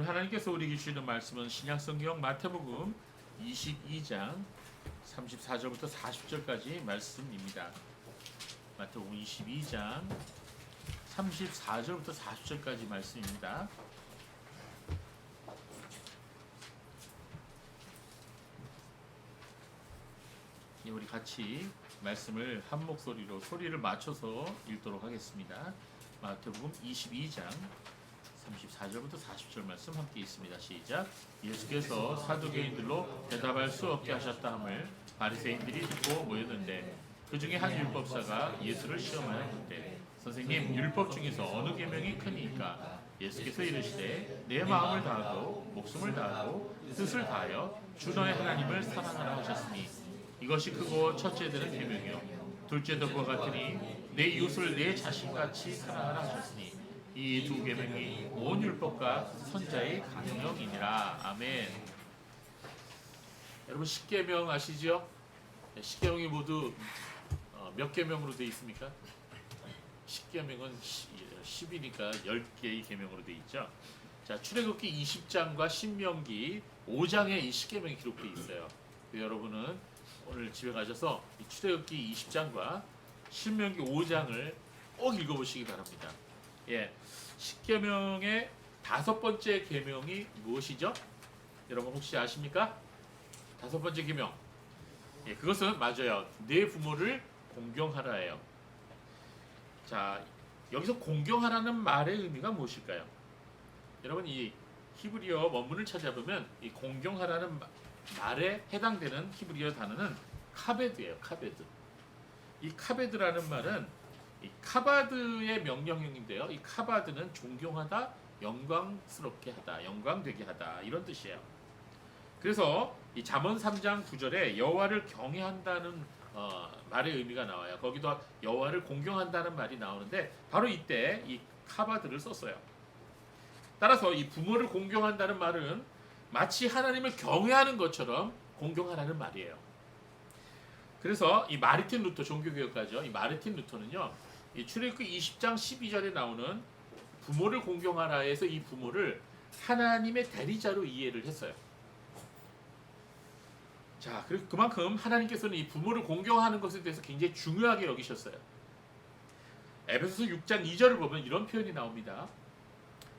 오늘 하나님께서 우리에게 주시는 말씀은 신약성경 마태복음 22장 34절부터 40절까지 말씀입니다. 마태복음 22장 34절부터 40절까지 말씀입니다. 우리 같이 말씀을 한 목소리로 소리를 맞춰서 읽도록 하겠습니다. 마태복음 22장 34절부터 40절 말씀 함께 있습니다. 시작. 예수께서 사두개인들로 대답할 수 없게 하셨다 함을 바리새인들이 듣고 모였는데 그 중에 한 율법사가 예수를 시험하여 묻되 선생님, 율법 중에서 어느 계명이 크니까? 예수께서 이르시되 내 마음을 다하고 목숨을 다하고 뜻을 다하여 주 너의 하나님을 사랑하라 하셨으니 이것이 크고 첫째들은 계명이요 둘째도 그와 같으니 내 이웃을 내 자신같이 사랑하라 하셨으니 이 두 계명이 온 율법과 선자의 강령이니라. 아멘. 여러분 십계명 아시죠? 십계명이 모두 몇 계명으로 되어 있습니까? 십계명은 10이니까 10개의 계명으로 되어 있죠. 자, 출애굽기 20장과 신명기 5장에 이 십계명이 기록되어 있어요. 여러분은 오늘 집에 가셔서 이 출애굽기 20장과 신명기 5장을 꼭 읽어보시기 바랍니다. 예, 십계명의 5번째 계명이 무엇이죠? 여러분 혹시 아십니까? 5번째 계명. 예, 그것은 맞아요. 내 부모를 공경하라예요. 자, 여기서 공경하라는 말의 의미가 무엇일까요? 여러분 이 히브리어 원문을 찾아보면 이 공경하라는 말에 해당되는 히브리어 단어는 카베드예요. 카베드. 이 카베드라는 말은 이 카바드의 명령형인데요. 이 카바드는 존경하다, 영광스럽게 하다, 영광되게 하다 이런 뜻이에요. 그래서 이 잠언 3장 9절에 여호와를 경외한다는 말의 의미가 나와요. 거기도 여호와를 공경한다는 말이 나오는데 바로 이때 이 카바드를 썼어요. 따라서 이 부모를 공경한다는 말은 마치 하나님을 경외하는 것처럼 공경하라는 말이에요. 그래서 이 마르틴 루터, 종교개혁가죠. 이 마르틴 루터는요, 이 출애굽기 20장 12절에 나오는 부모를 공경하라에서 이 부모를 하나님의 대리자로 이해를 했어요. 자, 그만큼 하나님께서는 이 부모를 공경하는 것에 대해서 굉장히 중요하게 여기셨어요. 에베소서 6장 2절을 보면 이런 표현이 나옵니다.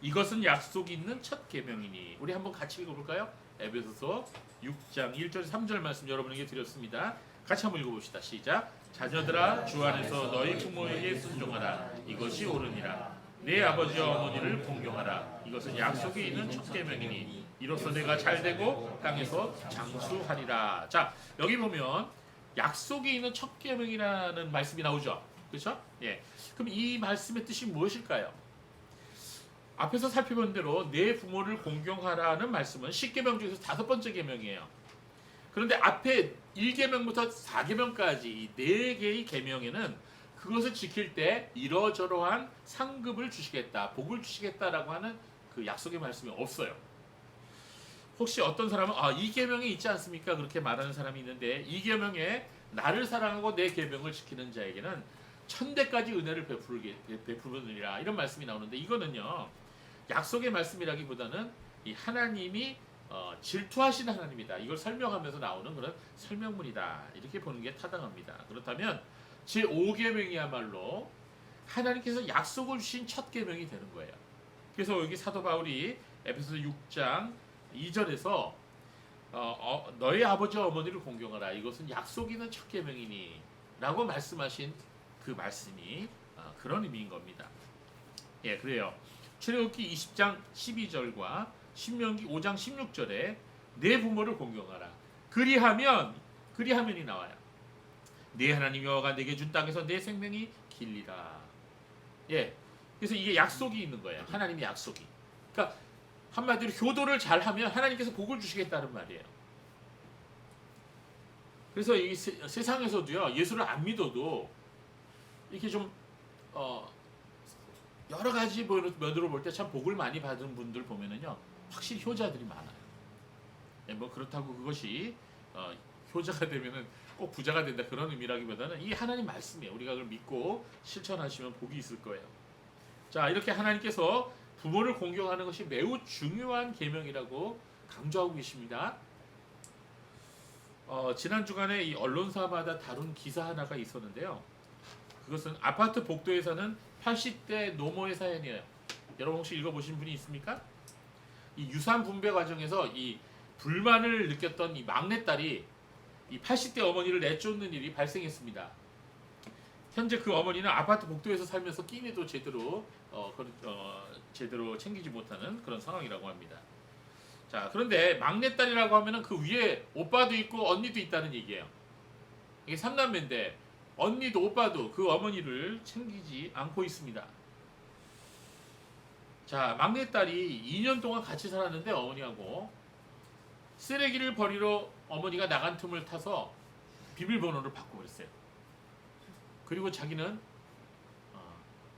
이것은 약속이 있는 첫 계명이니. 우리 한번 같이 읽어볼까요? 에베소서 6장 1절 3절 말씀 여러분에게 드렸습니다. 같이 한번 읽어봅시다. 시작. 자녀들아, 주 안에서 너희 부모에게 순종하라. 이것이 옳으니라. 내 아버지와 어머니를 공경하라. 이것은 약속이 있는 첫 계명이니 이로써 내가 잘되고 땅에서 장수하리라. 자, 여기 보면 약속이 있는 첫 계명이라는 말씀이 나오죠. 그렇죠? 예. 그럼 이 말씀의 뜻이 무엇일까요? 앞에서 살펴본 대로 내 부모를 공경하라는 말씀은 10계명 중에서 5번째 계명이에요. 그런데 앞에 1계명부터 4계명까지 4개의 계명에는 그것을 지킬 때 이러저러한 상급을 주시겠다, 복을 주시겠다라고 하는 그 약속의 말씀이 없어요. 혹시 어떤 사람은 이 계명이 있지 않습니까? 그렇게 말하는 사람이 있는데 이 계명에 나를 사랑하고 내 계명을 지키는 자에게는 천대까지 은혜를 베푸느니라 이런 말씀이 나오는데 이거는요 약속의 말씀이라기보다는 이 하나님이 질투하시는 하나님이다. 이걸 설명하면서 나오는 그런 설명문이다. 이렇게 보는 게 타당합니다. 그렇다면 제5계명이야말로 하나님께서 약속을 주신 첫 계명이 되는 거예요. 그래서 여기 사도 바울이 에베소서 6장 2절에서 너의 아버지와 어머니를 공경하라. 이것은 약속 있는 첫 계명이니 라고 말씀하신 그 말씀이 그런 의미인 겁니다. 예, 그래요. 출애굽기 20장 12절과 신명기 5장 16절에 내 부모를 공경하라. 그리하면이 나와요. 내 하나님 여호와가 내게 준 땅에서 내 생명이 길리라. 예, 그래서 이게 약속이 있는 거예요. 하나님의 약속이. 그러니까 한마디로 효도를 잘하면 하나님께서 복을 주시겠다는 말이에요. 그래서 이 세상에서도요 예수를 안 믿어도 이렇게 좀 여러 가지 면으로 볼 때 참 복을 많이 받은 분들 보면은요 확실히 효자들이 많아요. 예, 뭐 그렇다고 그것이 효자가 되면은 꼭 부자가 된다 그런 의미라기보다는 이 하나님 말씀이에요. 우리가 그걸 믿고 실천하시면 복이 있을 거예요. 자, 이렇게 하나님께서 부모를 공경하는 것이 매우 중요한 계명이라고 강조하고 계십니다. 지난 주간에 이 언론사마다 다룬 기사 하나가 있었는데요. 그것은 아파트 복도에 사는 80대 노모의 사연이에요. 여러분 혹시 읽어보신 분이 있습니까? 이 유산 분배 과정에서 이 불만을 느꼈던 이 막내딸이 이 80대 어머니를 내쫓는 일이 발생했습니다. 현재 그 어머니는 아파트 복도에서 살면서 끼니도 제대로 챙기지 못하는 그런 상황이라고 합니다. 자, 그런데 막내딸이라고 하면은 그 위에 오빠도 있고 언니도 있다는 얘기예요. 이게 3남매인데 언니도 오빠도 그 어머니를 챙기지 않고 있습니다. 자, 막내딸이 2년 동안 같이 살았는데 어머니하고 쓰레기를 버리러 어머니가 나간 틈을 타서 비밀번호를 바꿔버렸어요. 그리고 자기는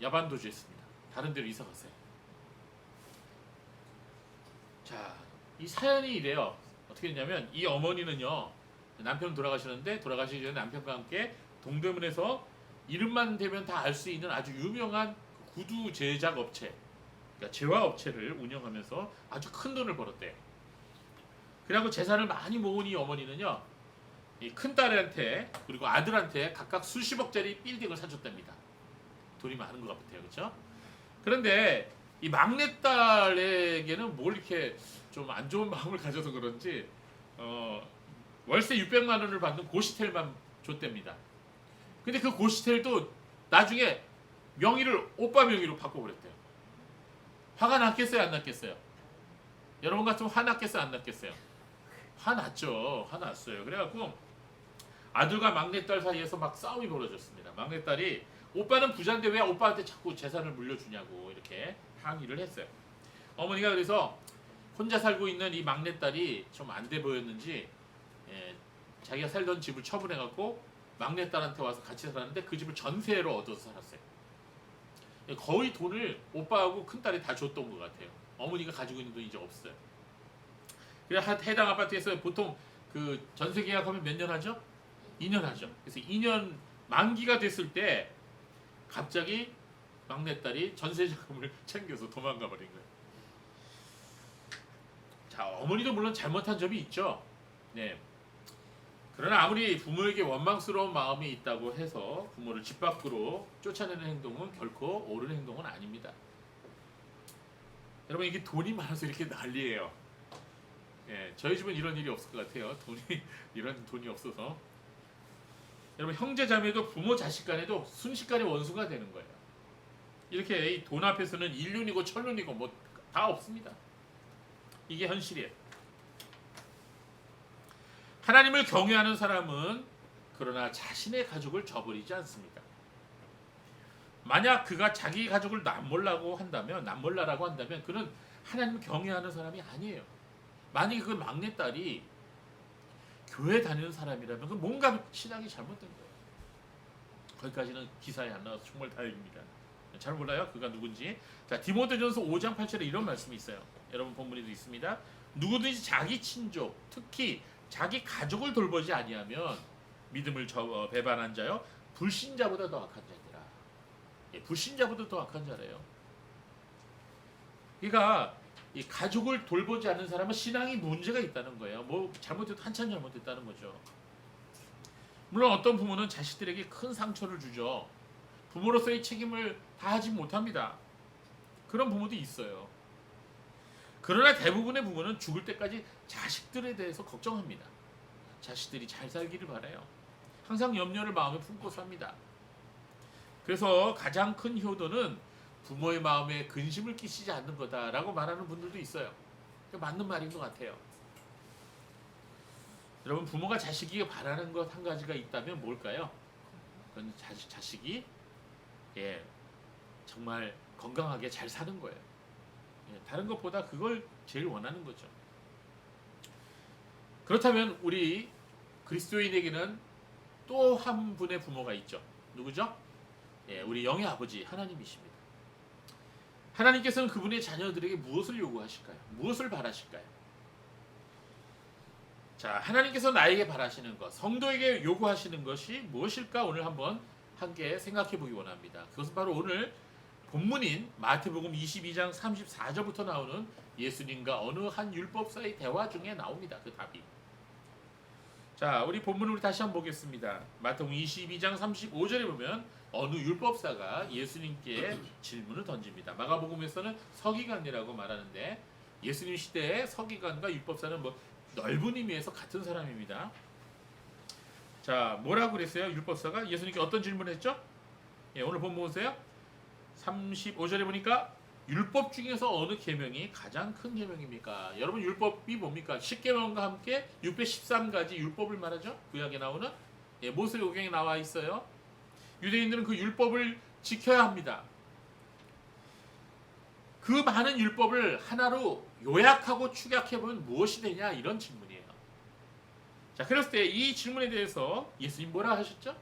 야반도주했습니다. 다른 데로 이사 갔어요. 자, 이 사연이 이래요. 어떻게 됐냐면 이 어머니는요, 남편 돌아가시는데 돌아가시기 전에 남편과 함께 동대문에서 이름만 대면 다 알 수 있는 아주 유명한 구두 제작 업체, 그러니까 제화 업체를 운영하면서 아주 큰 돈을 벌었대요. 그래갖고 재산을 많이 모은 이 어머니는요, 이 큰딸한테 그리고 아들한테 각각 수십억짜리 빌딩을 사줬답니다. 돈이 많은 것 같아요, 그렇죠? 그런데 이 막내딸에게는 뭘 이렇게 좀 안 좋은 마음을 가져서 그런지 월세 600만 원을 받는 고시텔만 줬답니다. 근데 그 고시텔도 나중에 명의를 오빠 명의로 바꿔버렸대요. 화가 났겠어요, 안 났겠어요? 여러분 같으면 화났겠어요, 안 났겠어요? 화났죠. 화났어요. 그래갖고 아들과 막내딸 사이에서 막 싸움이 벌어졌습니다. 막내딸이 오빠는 부자인데 왜 오빠한테 자꾸 재산을 물려주냐고 이렇게 항의를 했어요. 어머니가 그래서 혼자 살고 있는 이 막내딸이 좀 안 돼 보였는지 자기가 살던 집을 처분해갖고 막내딸한테 와서 같이 살았는데 그 집을 전세로 얻어서 살았어요. 거의 돈을 오빠하고 큰딸이 다 줬던 것 같아요. 어머니가 가지고 있는 돈이 이제 없어요. 그래서 해당 아파트에서 보통 그 전세 계약하면 몇 년 하죠? 2년 하죠. 그래서 2년 만기가 됐을 때 갑자기 막내딸이 전세 자금을 챙겨서 도망가 버린 거예요. 자, 어머니도 물론 잘못한 점이 있죠. 네. 그러나 아무리 부모에게 원망스러운 마음이 있다고 해서 부모를 집 밖으로 쫓아내는 행동은 결코 옳은 행동은 아닙니다. 여러분, 이게 돈이 많아서 이렇게 난리예요. 예, 저희 집은 이런 일이 없을 것 같아요. 이런 돈이 없어서. 여러분, 형제 자매도 부모 자식 간에도 순식간에 원수가 되는 거예요. 이렇게 이 돈 앞에서는 인륜이고 천륜이고 뭐 다 없습니다. 이게 현실이에요. 하나님을 경외하는 사람은 그러나 자신의 가족을 저버리지 않습니다. 만약 그가 자기 가족을 남몰라라고 한다면 그는 하나님을 경외하는 사람이 아니에요. 만약에 그 막내딸이 교회 다니는 사람이라면 그 뭔가 신앙이 잘못된 거예요. 거기까지는 기사에 안 나와서 정말 다행입니다. 잘 몰라요? 그가 누군지. 자, 디모데전서 5장 8절에 이런 말씀이 있어요. 여러분 본문에도 있습니다. 누구든지 자기 친족, 특히 자기 가족을 돌보지 아니하면 믿음을 배반한 자요 불신자보다 더 악한 자니라. 예, 불신자보다 더 악한 자래요. 그러니까 이 가족을 돌보지 않는 사람은 신앙이 문제가 있다는 거예요. 뭐 잘못해도 한참 잘못했다는 거죠. 물론 어떤 부모는 자식들에게 큰 상처를 주죠. 부모로서의 책임을 다하지 못합니다. 그런 부모도 있어요. 그러나 대부분의 부모는 죽을 때까지 자식들에 대해서 걱정합니다. 자식들이 잘 살기를 바라요. 항상 염려를 마음에 품고 삽니다. 그래서 가장 큰 효도는 부모의 마음에 근심을 끼치지 않는 거다라고 말하는 분들도 있어요. 맞는 말인 것 같아요. 여러분, 부모가 자식이 바라는 것 한 가지가 있다면 뭘까요? 그건 자식이 정말 건강하게 잘 사는 거예요. 다른 것보다 그걸 제일 원하는 거죠. 그렇다면 우리 그리스도인에게는 또 한 분의 부모가 있죠. 누구죠? 우리 영의 아버지 하나님이십니다. 하나님께서는 그분의 자녀들에게 무엇을 요구하실까요? 무엇을 바라실까요? 자, 하나님께서 나에게 바라시는 것, 성도에게 요구하시는 것이 무엇일까? 오늘 한번 함께 생각해 보기 원합니다. 그것은 바로 오늘 본문인 마태복음 22장 34절부터 나오는 예수님과 어느 한 율법사의 대화 중에 나옵니다. 그 답이. 자, 우리 본문을 우리 다시 한번 보겠습니다. 마태복음 22장 35절에 보면 어느 율법사가 예수님께 질문을 던집니다. 마가복음에서는 서기관이라고 말하는데 예수님 시대에 서기관과 율법사는 뭐 넓은 의미에서 같은 사람입니다. 자, 뭐라고 그랬어요? 율법사가 예수님께 어떤 질문을 했죠? 예, 오늘 본문 보세요. 35절에 보니까 율법 중에서 어느 계명이 가장 큰 계명입니까? 여러분 율법이 뭡니까? 10계명과 함께 613가지 율법을 말하죠. 구약에 나오는 모세오경에 나와 있어요. 유대인들은 그 율법을 지켜야 합니다. 그 많은 율법을 하나로 요약하고 축약해보면 무엇이 되냐 이런 질문이에요. 자, 그랬을 때 이 질문에 대해서 예수님 뭐라 하셨죠?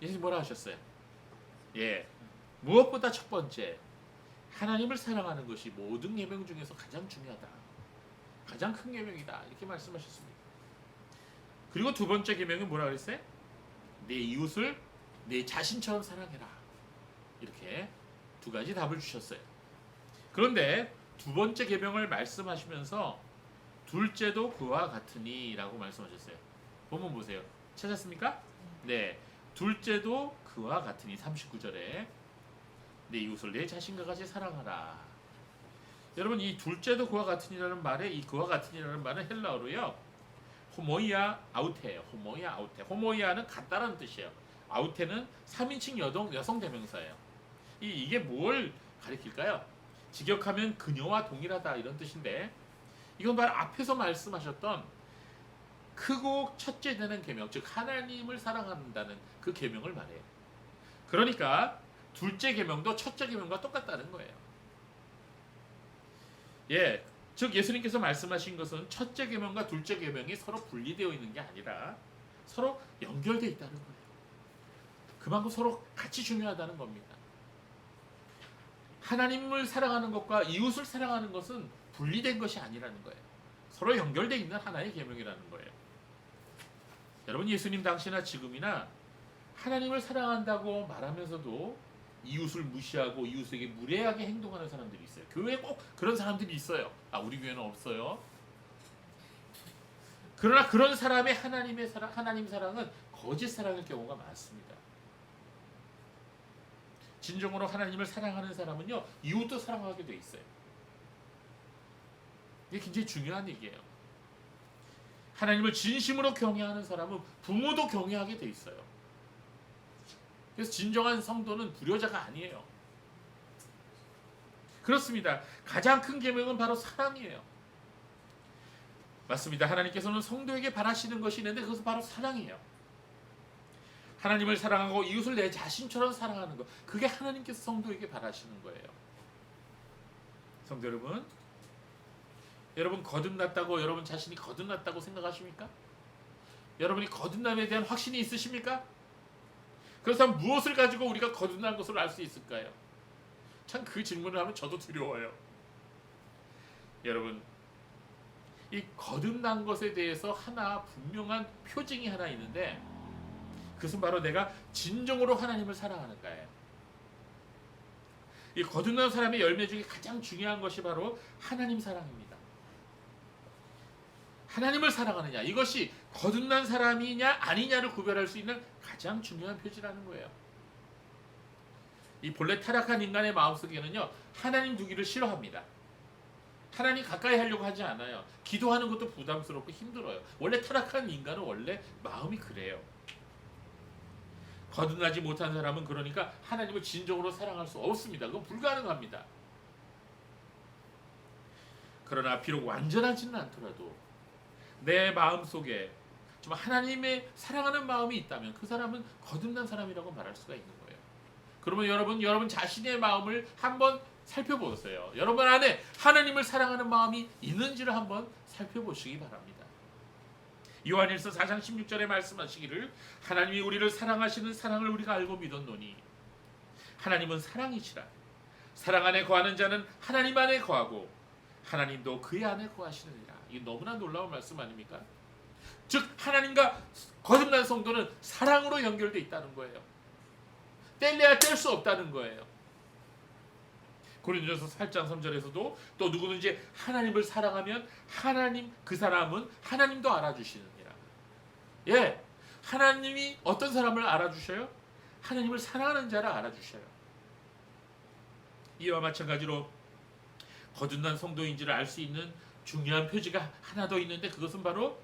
예수님 뭐라 하셨어요? 예, 무엇보다 첫 번째 하나님을 사랑하는 것이 모든 계명 중에서 가장 중요하다. 가장 큰 계명이다. 이렇게 말씀하셨습니다. 그리고 두 번째 계명은 뭐라 그랬어요? 내 이웃을 내 자신처럼 사랑해라. 이렇게 두 가지 답을 주셨어요. 그런데 두 번째 계명을 말씀하시면서 둘째도 그와 같으니 라고 말씀하셨어요. 본문 보세요. 찾았습니까? 네. 둘째도 그와 같으니 39절에 내 이웃을 내 자신과 같이 사랑하라. 여러분 이 둘째도 그와 같으니라는 말에 이 그와 같으니라는 말은 헬라어로요. 호모이아 아우테예요. 호모이아 아우테. 호모이아는 같다라는 뜻이에요. 아우테는 3인칭 여성 대명사예요. 이게 뭘 가리킬까요? 직역하면 그녀와 동일하다 이런 뜻인데 이건 바로 앞에서 말씀하셨던 크고 첫째 되는 계명, 즉 하나님을 사랑한다는 그 계명을 말해요. 그러니까 둘째 계명도 첫째 계명과 똑같다는 거예요. 예, 즉 예수님께서 말씀하신 것은 첫째 계명과 둘째 계명이 서로 분리되어 있는 게 아니라 서로 연결되어 있다는 거예요. 그만큼 서로 같이 중요하다는 겁니다. 하나님을 사랑하는 것과 이웃을 사랑하는 것은 분리된 것이 아니라는 거예요. 서로 연결되어 있는 하나의 계명이라는 거예요. 여러분 예수님 당시나 지금이나 하나님을 사랑한다고 말하면서도 이웃을 무시하고 이웃에게 무례하게 행동하는 사람들이 있어요. 교회에 꼭 그런 사람들이 있어요. 우리 교회는 없어요. 그러나 그런 사람의 하나님 사랑은 거짓 사랑일 경우가 많습니다. 진정으로 하나님을 사랑하는 사람은요 이웃도 사랑하게 돼 있어요. 이게 굉장히 중요한 얘기예요. 하나님을 진심으로 경외하는 사람은 부모도 경외하게 돼 있어요. 그래서 진정한 성도는 불효자가 아니에요. 그렇습니다. 가장 큰 계명은 바로 사랑이에요. 맞습니다. 하나님께서는 성도에게 바라시는 것이 있는데 그것은 바로 사랑이에요. 하나님을 사랑하고 이웃을 내 자신처럼 사랑하는 것, 그게 하나님께서 성도에게 바라시는 거예요. 성도 여러분, 여러분 거듭났다고 여러분 자신이 거듭났다고 생각하십니까? 여러분이 거듭남에 대한 확신이 있으십니까? 그렇다면 무엇을 가지고 우리가 거듭난 것을 알 수 있을까요? 참 그 질문을 하면 저도 두려워요. 여러분, 이 거듭난 것에 대해서 하나 분명한 표징이 하나 있는데 그것은 바로 내가 진정으로 하나님을 사랑하는가예요. 이 거듭난 사람의 열매 중에 가장 중요한 것이 바로 하나님 사랑입니다. 하나님을 사랑하느냐, 이것이 거듭난 사람이냐 아니냐를 구별할 수 있는 가장 중요한 표지라는 거예요. 이 본래 타락한 인간의 마음속에는요 하나님 두기를 싫어합니다. 하나님 가까이 하려고 하지 않아요. 기도하는 것도 부담스럽고 힘들어요. 원래 타락한 인간은 원래 마음이 그래요. 거듭나지 못한 사람은 그러니까 하나님을 진정으로 사랑할 수 없습니다. 그건 불가능합니다. 그러나 비록 완전하지는 않더라도 내 마음속에 좀 하나님의 사랑하는 마음이 있다면 그 사람은 거듭난 사람이라고 말할 수가 있는 거예요. 그러면 여러분 자신의 마음을 한번 살펴보세요. 여러분 안에 하나님을 사랑하는 마음이 있는지를 한번 살펴보시기 바랍니다. 요한일서 4장 16절에 말씀하시기를 하나님이 우리를 사랑하시는 사랑을 우리가 알고 믿었노니 하나님은 사랑이시라. 사랑 안에 거하는 자는 하나님 안에 거하고 하나님도 그의 안에 거하시느니라. 이게 너무나 놀라운 말씀 아닙니까? 즉 하나님과 거듭난 성도는 사랑으로 연결되어 있다는 거예요. 뗄래야 뗄 수 없다는 거예요. 고린도전서 8장 3절에서도 또 누구든지 하나님을 사랑하면 하나님 그 사람은 하나님도 알아주시느니라. 예, 하나님이 어떤 사람을 알아주셔요? 하나님을 사랑하는 자를 알아주셔요. 이와 마찬가지로 거듭난 성도인지를 알 수 있는 중요한 표지가 하나 더 있는데 그것은 바로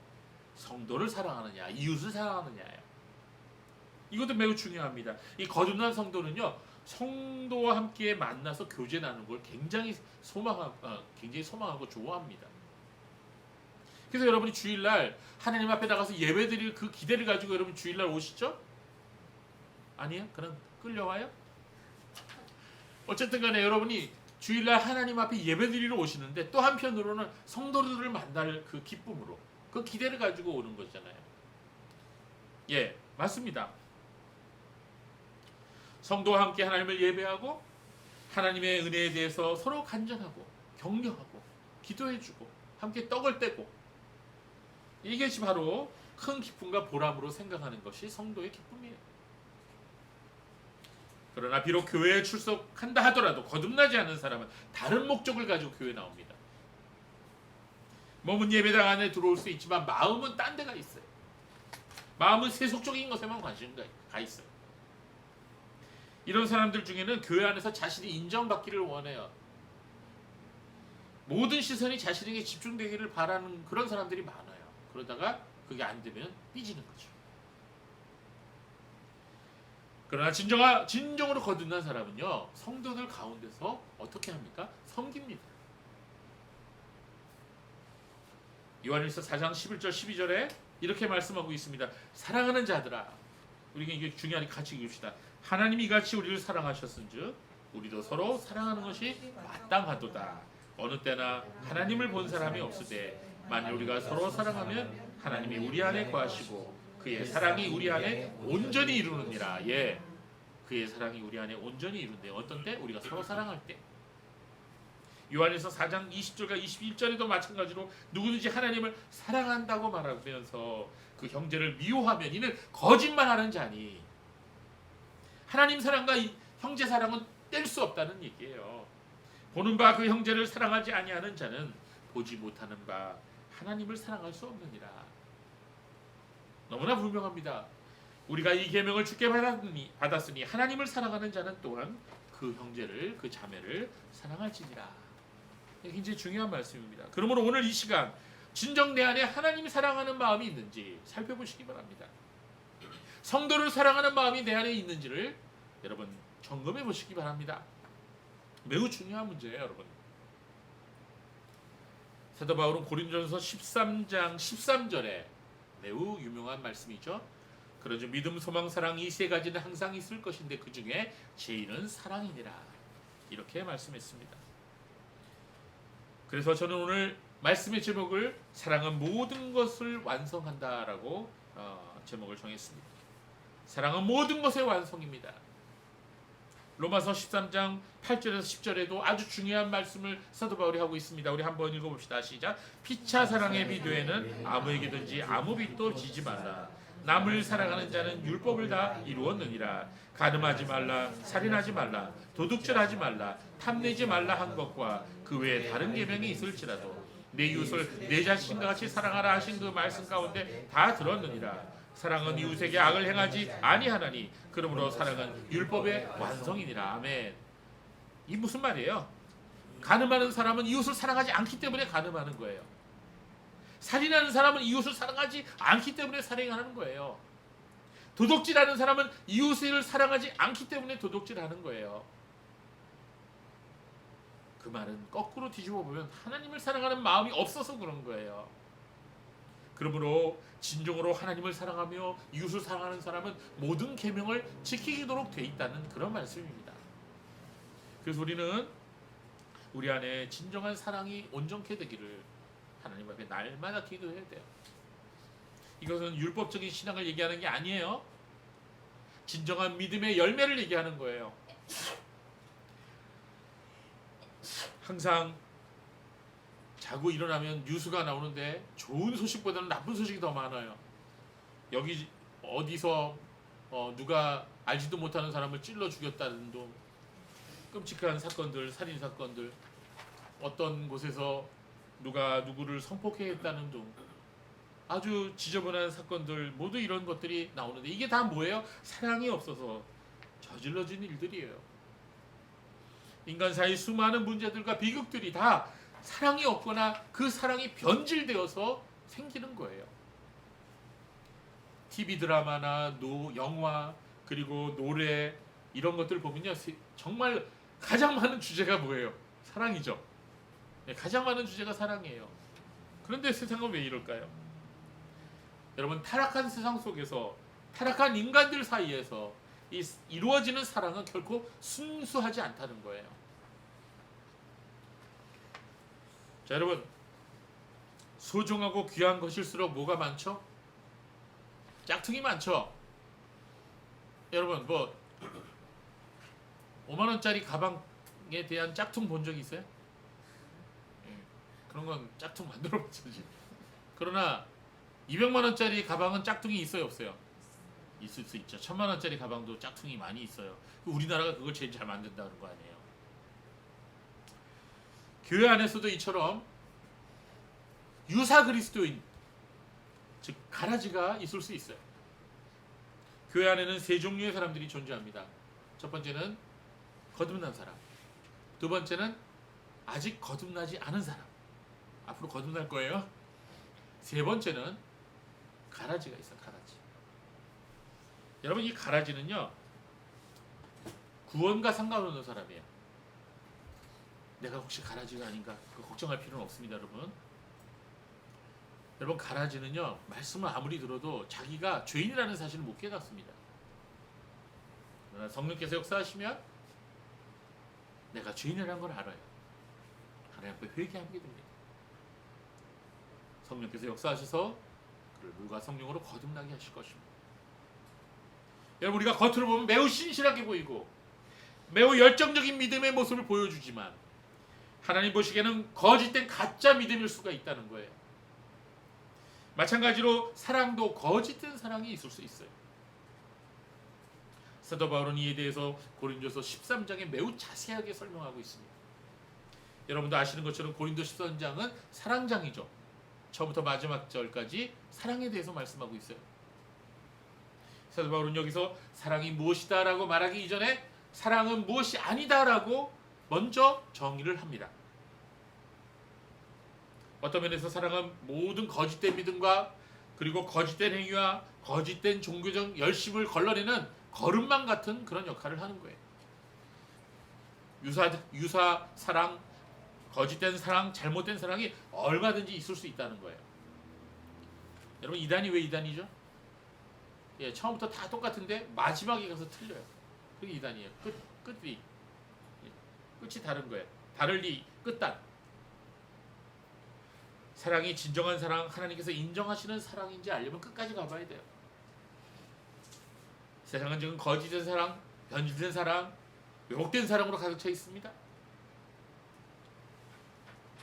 성도를 사랑하느냐, 이웃을 사랑하느냐예요. 이것도 매우 중요합니다. 이 거듭난 성도는요, 성도와 함께 만나서 교제 나누는 걸 굉장히 소망하고 좋아합니다. 그래서 여러분이 주일날 하나님 앞에 나가서 예배드릴 그 기대를 가지고 여러분 주일날 오시죠? 아니요? 그럼 끌려와요? 어쨌든 간에 여러분이 주일날 하나님 앞에 예배드리러 오시는데 또 한편으로는 성도들을 만날 그 기쁨으로 그 기대를 가지고 오는 거잖아요. 예, 맞습니다. 성도와 함께 하나님을 예배하고 하나님의 은혜에 대해서 서로 간증하고 격려하고 기도해주고 함께 떡을 떼고 이것이 바로 큰 기쁨과 보람으로 생각하는 것이 성도의 기쁨이에요. 그러나 비록 교회에 출석한다 하더라도 거듭나지 않은 사람은 다른 목적을 가지고 교회에 나옵니다. 몸은 예배당 안에 들어올 수 있지만 마음은 딴 데가 있어요. 마음은 세속적인 것에만 관심이 가 있어요. 이런 사람들 중에는 교회 안에서 자신이 인정받기를 원해요. 모든 시선이 자신에게 집중되기를 바라는 그런 사람들이 많아요. 그러다가 그게 안 되면 삐지는 거죠. 그러나 진정으로 거듭난 사람은요, 성도들 가운데서 어떻게 합니까? 섬깁니다. 요한일서 4장 11절 12절에 이렇게 말씀하고 있습니다. 사랑하는 자들아, 우리가 이게 중요하니 같이 읽읍시다. 하나님이 이같이 우리를 사랑하셨은즉 우리도 서로 사랑하는 것이 마땅하도다. 어느 때나 하나님을 본 사람이 없으되 만일 우리가 서로 사랑하면 하나님이 우리 안에 거하시고 그의 사랑이 우리 안에 온전히 이루느니라. 예, 그의 사랑이 우리 안에 온전히 이룬대. 어떤 때? 우리가 서로 사랑할 때. 요한일서 4장 20절과 21절에도 마찬가지로 누구든지 하나님을 사랑한다고 말하면서 그 형제를 미워하면 이는 거짓말하는 자니. 하나님 사랑과 형제 사랑은 뗄 수 없다는 얘기예요. 보는 바 그 형제를 사랑하지 아니하는 자는 보지 못하는 바 하나님을 사랑할 수 없느니라. 너무나 분명합니다. 우리가 이 계명을 주께 받았으니 하나님을 사랑하는 자는 또한 그 형제를, 그 자매를 사랑할지니라. 굉장히 중요한 말씀입니다. 그러므로 오늘 이 시간 진정 내 안에 하나님을 사랑하는 마음이 있는지 살펴보시기 바랍니다. 성도를 사랑하는 마음이 내 안에 있는지를 여러분 점검해 보시기 바랍니다. 매우 중요한 문제예요, 여러분. 사도 바울은 고린도전서 13장 13절에 매우 유명한 말씀이죠. 그러죠. 믿음, 소망, 사랑 이 세 가지는 항상 있을 것인데 그 중에 제일은 사랑이니라. 이렇게 말씀했습니다. 그래서 저는 오늘 말씀의 제목을 사랑은 모든 것을 완성한다라고 제목을 정했습니다. 사랑은 모든 것의 완성입니다. 로마서 13장 8절에서 10절에도 아주 중요한 말씀을 사도 바울이 하고 있습니다. 우리 한번 읽어봅시다. 시작. 피차 사랑의 비도에는 아무에게든지 아무 빚도 지지 말라. 남을 사랑하는 자는 율법을 다 이루었느니라. 간음하지 말라, 살인하지 말라, 도둑질하지 말라, 탐내지 말라 한 것과 그 외에 다른 계명이 있을지라도 내 이웃을 내 자신과 같이 사랑하라 하신 그 말씀 가운데 다 들었느니라. 사랑은 이웃에게 악을 행하지 아니하나니 그러므로 사랑은 율법의 완성이니라. 아멘. 이 무슨 말이에요? 간음하는 사람은 이웃을 사랑하지 않기 때문에 간음하는 거예요. 살인하는 사람은 이웃을 사랑하지 않기 때문에 살인하는 거예요. 도둑질하는 사람은 이웃을 사랑하지 않기 때문에 도둑질하는 거예요. 그 말은 거꾸로 뒤집어 보면 하나님을 사랑하는 마음이 없어서 그런 거예요. 그러므로 진정으로 하나님을 사랑하며 이웃을 사랑하는 사람은 모든 계명을 지키도록 돼 있다는 그런 말씀입니다. 그래서 우리는 우리 안에 진정한 사랑이 온전케 되기를 하나님 앞에 날마다 기도해야 돼요. 이것은 율법적인 신앙을 얘기하는 게 아니에요. 진정한 믿음의 열매를 얘기하는 거예요. 항상 자고 일어나면 뉴스가 나오는데 좋은 소식보다는 나쁜 소식이 더 많아요. 여기 어디서 누가 알지도 못하는 사람을 찔러 죽였다는 둥, 끔찍한 사건들, 살인 사건들, 어떤 곳에서 누가 누구를 성폭행했다는 등 아주 지저분한 사건들, 모두 이런 것들이 나오는데 이게 다 뭐예요? 사랑이 없어서 저질러진 일들이에요. 인간 사이 수많은 문제들과 비극들이 다 사랑이 없거나 그 사랑이 변질되어서 생기는 거예요. TV 드라마나 영화, 그리고 노래, 이런 것들 보면요, 정말 가장 많은 주제가 뭐예요? 사랑이죠. 네, 가장 많은 주제가 사랑이에요. 그런데 세상은 왜 이럴까요? 여러분, 타락한 세상 속에서, 타락한 인간들 사이에서 이루어지는 사랑은 결코 순수하지 않다는 거예요. 자, 여러분, 소중하고 귀한 것일수록 뭐가 많죠? 짝퉁이 많죠. 여러분, 5만 원짜리 가방에 대한 짝퉁 본 적 있어요? 그런 건 짝퉁 만들어 봤지. 그러나 200만 원짜리 가방은 짝퉁이 있어요, 없어요? 있을 수 있죠. 1000만 원짜리 가방도 짝퉁이 많이 있어요. 우리나라가 그걸 제일 잘 만든다는 거 아니에요. 교회 안에서도 이처럼 유사 그리스도인, 즉 가라지가 있을 수 있어요. 교회 안에는 세 종류의 사람들이 존재합니다. 첫 번째는 거듭난 사람, 두 번째는 아직 거듭나지 않은 사람, 앞으로 거듭날 거예요. 세 번째는 가라지가 있어요. 가라지. 여러분, 이 가라지는요, 구원과 상관없는 사람이에요. 내가 혹시 가라지가 아닌가, 그거 걱정할 필요는 없습니다. 여러분, 가라지는요, 말씀을 아무리 들어도 자기가 죄인이라는 사실을 못 깨닫습니다. 그러나 성령께서 역사하시면 내가 죄인이라는 걸 알아요. 하나님 앞에 회개하게 됩니다. 성령께서 역사하셔서 그를 물과 성령으로 거듭나게 하실 것입니다. 여러분, 우리가 겉으로 보면 매우 신실하게 보이고 매우 열정적인 믿음의 모습을 보여주지만 하나님 보시기에는 거짓된 가짜 믿음일 수가 있다는 거예요. 마찬가지로 사랑도 거짓된 사랑이 있을 수 있어요. 사도 바울은 이에 대해서 고린도서 13장에 매우 자세하게 설명하고 있습니다. 여러분도 아시는 것처럼 고린도 13장은 사랑장이죠. 처음부터 마지막 절까지 사랑에 대해서 말씀하고 있어요. 사도 바울은 여기서 사랑이 무엇이다 라고 말하기 이전에 사랑은 무엇이 아니다 라고 먼저 정의를 합니다. 어떤 면에서 사랑은 모든 거짓된 믿음과 그리고 거짓된 행위와 거짓된 종교적 열심을 걸러내는 거름망 같은 그런 역할을 하는 거예요. 유사 사랑, 거짓된 사랑, 잘못된 사랑이 얼마든지 있을 수 있다는 거예요. 여러분, 이단이 왜 이단이죠? 예, 처음부터 다 똑같은데 마지막에 가서 틀려요. 그게 이단이에요. 끝이 다른 거예요. 다를리 끝단. 사랑이 진정한 사랑, 하나님께서 인정하시는 사랑인지 알려면 끝까지 가봐야 돼요. 세상은 지금 거짓된 사랑, 변질된 사랑, 왜곡된 사랑으로 가득 차 있습니다.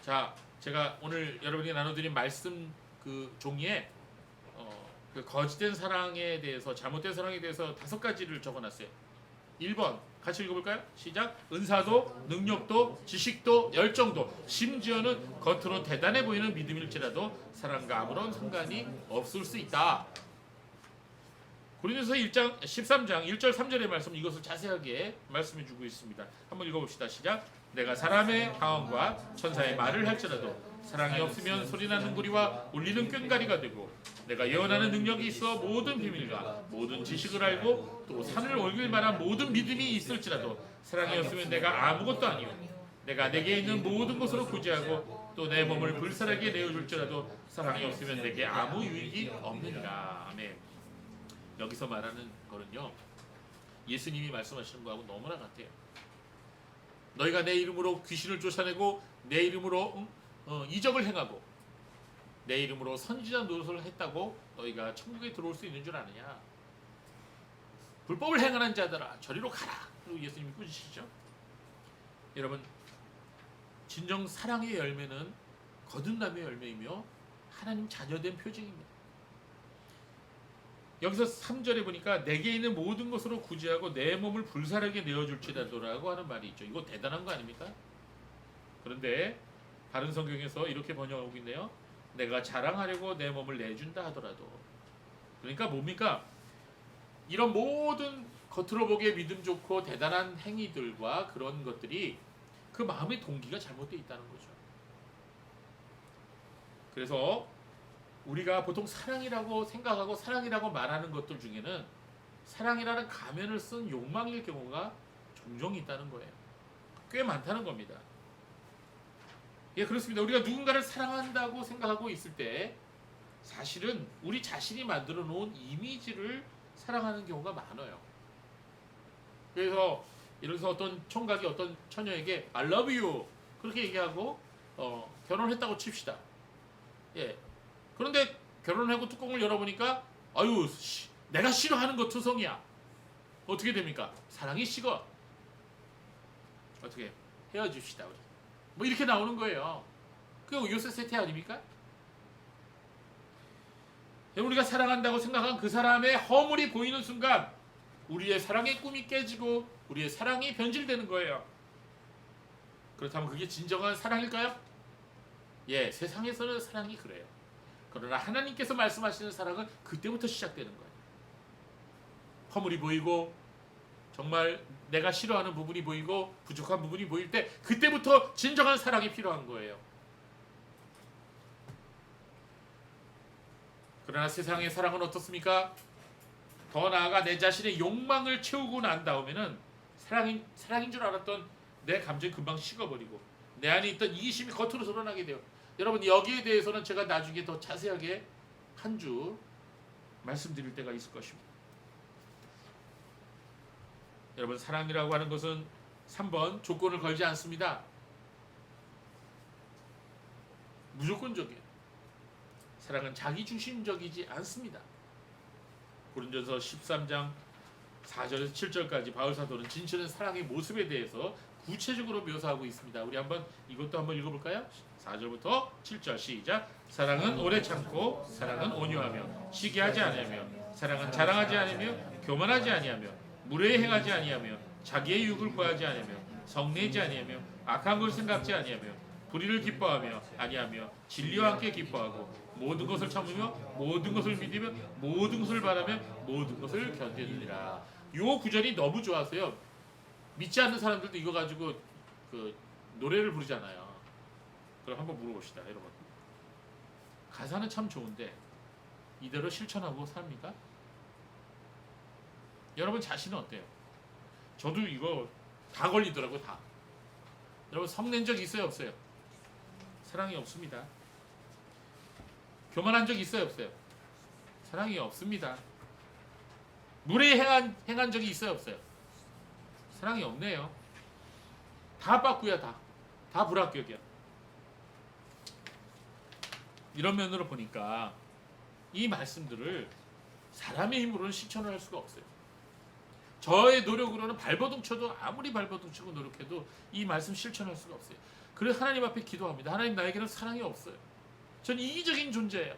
자, 제가 오늘 여러분에게 나눠드린 말씀 그 종이에 그 거짓된 사랑에 대해서, 잘못된 사랑에 대해서 5가지를 적어놨어요. 1번 같이 읽어볼까요? 시작. 은사도, 능력도, 지식도, 열정도, 심지어는 겉으로 대단해 보이는 믿음일지라도 사랑과 아무런 상관이 없을 수 있다. 고린도서 1장 13장 1절 3절의 말씀, 이것을 자세하게 말씀해주고 있습니다. 한번 읽어봅시다. 시작. 내가 사람의 방언과 천사의 말을 할지라도 사랑이 없으면 소리나는 구리와 울리는 꽹과리가 되고, 내가 예언하는 능력이 있어 모든 비밀과 모든 지식을 알고 또 산을 옮길 만한 모든 믿음이 있을지라도 사랑이 없으면 내가 아무것도 아니오. 내가 내게 있는 모든 것으로 구제하고 또 내 몸을 불살하게 내어줄지라도 사랑이 없으면 내게 아무 유익이 없느니라. 아멘. 여기서 말하는 거는요, 예수님이 말씀하시는 거하고 너무나 같아요. 너희가 내 이름으로 귀신을 쫓아내고 내 이름으로 이적을 행하고 내 이름으로 선지자 노릇을 했다고 너희가 천국에 들어올 수 있는 줄 아느냐. 불법을 행하는 자들아 저리로 가라. 그리고 예수님이 꾸짖으시죠. 여러분, 진정 사랑의 열매는 거듭남의 열매이며 하나님 자녀된 표징입니다. 여기서 3절에 보니까 내게 있는 모든 것으로 구제하고 내 몸을 불사르게 내어줄지라도라고 하는 말이 있죠. 이거 대단한 거 아닙니까? 그런데 다른 성경에서 이렇게 번역하고 있네요. 내가 자랑하려고 내 몸을 내준다 하더라도. 그러니까 뭡니까? 이런 모든 겉으로 보기에 믿음 좋고 대단한 행위들과 그런 것들이 그 마음의 동기가 잘못되어 있다는 거죠. 그래서 우리가 보통 사랑이라고 생각하고 사랑이라고 말하는 것들 중에는 사랑이라는 가면을 쓴 욕망일 경우가 종종 있다는 거예요. 꽤 많다는 겁니다. 예, 그렇습니다. 우리가 누군가를 사랑한다고 생각하고 있을 때 사실은 우리 자신이 만들어 놓은 이미지를 사랑하는 경우가 많아요. 그래서 예를 들어서 어떤 총각이 어떤 처녀에게 I love you 그렇게 얘기하고 결혼했다고 칩시다. 예. 그런데 결혼하고 뚜껑을 열어보니까 아유 내가 싫어하는 거 투성이야. 어떻게 됩니까? 사랑이 식어. 어떻게 헤어집시다 우리. 뭐 이렇게 나오는 거예요. 그게 요새 세태 아닙니까? 우리가 사랑한다고 생각한 그 사람의 허물이 보이는 순간 우리의 사랑의 꿈이 깨지고 우리의 사랑이 변질되는 거예요. 그렇다면 그게 진정한 사랑일까요? 예, 세상에서는 사랑이 그래요. 그러나 하나님께서 말씀하시는 사랑은 그때부터 시작되는 거예요. 허물이 보이고 정말 내가 싫어하는 부분이 보이고 부족한 부분이 보일 때 그때부터 진정한 사랑이 필요한 거예요. 그러나 세상의 사랑은 어떻습니까? 더 나아가 내 자신의 욕망을 채우고 난 다음에는 사랑인 줄 알았던 내 감정이 금방 식어버리고 내 안에 있던 이기심이 겉으로 드러나게 돼요. 여러분 여기에 대해서는 제가 나중에 더 자세하게 한 주 말씀드릴 때가 있을 것입니다. 여러분 사랑이라고 하는 것은 3번 조건을 걸지 않습니다. 무조건적이에요. 사랑은 자기중심적이지 않습니다. 고린도전서 13장 4절에서 7절까지 바울사도는 진실은 사랑의 모습에 대해서 구체적으로 묘사하고 있습니다. 우리 한번 이것도 한번 읽어볼까요? 4절부터 7절 시작. 사랑은 오래 참고 사랑은 온유하며 시기하지 아니하며 사랑은 자랑하지 아니하며 교만하지 아니하며 무례히 행하지 아니하며 자기의 유익을 구하지 아니하며 성내지 아니하며 악한 걸 생각지 아니하며 불의를 기뻐하며 아니하며 진리와 함께 기뻐하고 모든 것을 참으며 모든 것을 믿으며 모든 것을 바라며 모든 것을 견디느니라. 요 구절이 너무 좋아서요. 믿지 않는 사람들도 이거 가지고 그 노래를 부르잖아요. 그럼 한번 물어봅시다, 여러분. 가사는 참 좋은데 이대로 실천하고 삽니까? 여러분 자신은 어때요? 저도 이거 다 걸리더라고요, 다. 여러분 성낸 적 있어요, 없어요? 사랑이 없습니다. 교만한 적 있어요, 없어요? 사랑이 없습니다. 무례히 행한 적이 있어요, 없어요? 사랑이 없네요. 다 빠꾸야, 다 불합격이야. 이런 면으로 보니까 이 말씀들을 사람의 힘으로는 실천을 할 수가 없어요. 저의 노력으로는 발버둥 쳐도 아무리 발버둥 치고 노력해도 이 말씀 실천할 수가 없어요. 그래서 하나님 앞에 기도합니다. 하나님 나에게는 사랑이 없어요. 전 이기적인 존재예요.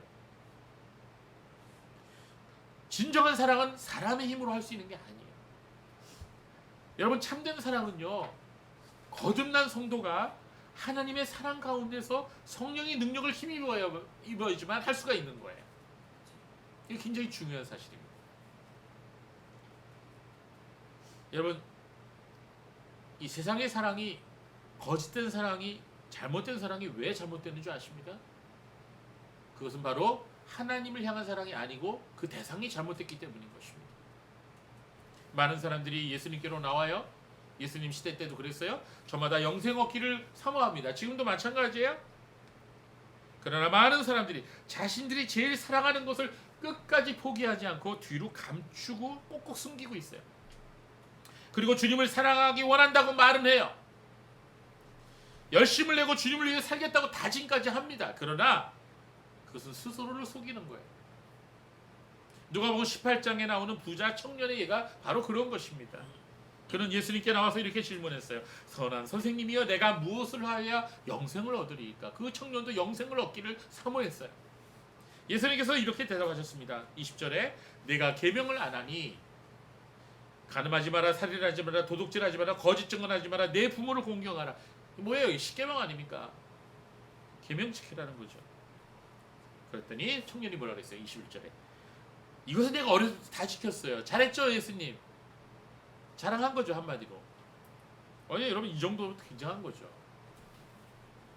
진정한 사랑은 사람의 힘으로 할 수 있는 게 아니에요. 여러분 참된 사랑은요. 거듭난 성도가 하나님의 사랑 가운데서 성령의 능력을 힘입어야지만 할 수가 있는 거예요. 이게 굉장히 중요한 사실입니다. 여러분 이 세상의 사랑이 거짓된 사랑이 잘못된 사랑이 왜 잘못되는 줄 아십니까? 그것은 바로 하나님을 향한 사랑이 아니고 그 대상이 잘못됐기 때문인 것입니다. 많은 사람들이 예수님께로 나와요. 예수님 시대 때도 그랬어요. 저마다 영생 얻기를 사모합니다. 지금도 마찬가지예요. 그러나 많은 사람들이 자신들이 제일 사랑하는 것을 끝까지 포기하지 않고 뒤로 감추고 꼭꼭 숨기고 있어요. 그리고 주님을 사랑하기 원한다고 말은 해요. 열심을 내고 주님을 위해 살겠다고 다짐까지 합니다. 그러나 그것은 스스로를 속이는 거예요. 누가복음 18장에 나오는 부자 청년의 예가 바로 그런 것입니다. 그는 예수님께 나와서 이렇게 질문했어요. 선한 선생님이여 내가 무엇을 하여야 영생을 얻으리이까? 그 청년도 영생을 얻기를 사모했어요. 예수님께서 이렇게 대답하셨습니다. 20절에 내가 계명을 안 하니 간음하지 마라, 살인하지 마라, 도둑질하지 마라, 거짓 증언하지 마라, 내 부모를 공경하라. 뭐예요? 십계명 아닙니까? 계명 지키라는 거죠. 그랬더니 청년이 뭐라 그랬어요? 21절에 이것은 내가 어렸을 때 다 지켰어요. 잘했죠 예수님. 자랑한 거죠 한마디로. 아니 여러분 이 정도면 굉장한 거죠.